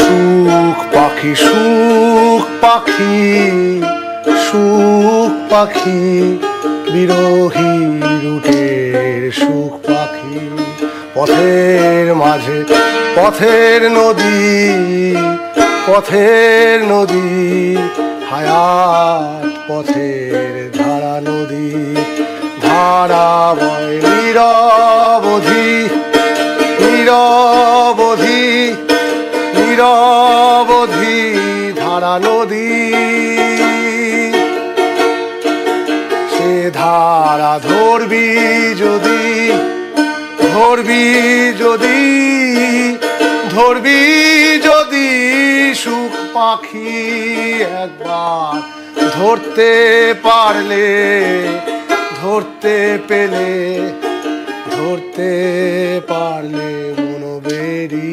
সুখ পাখি সুখ পাখি সুখ পাখি বিরোহী রুটের সুখ পাখি পথের মাঝে পথের নদী হায়াত পথের ধারা নদী ধারা বয় নিরবধি নিরবধি নিরবধি ধারা নদী সে ধারা ধরবি যদি ধরবি যদি ধরবি যদি সুখ পাখি একবার ধরতে পারলে ধরতে পেলে ধরতে পারলে মনোবেরি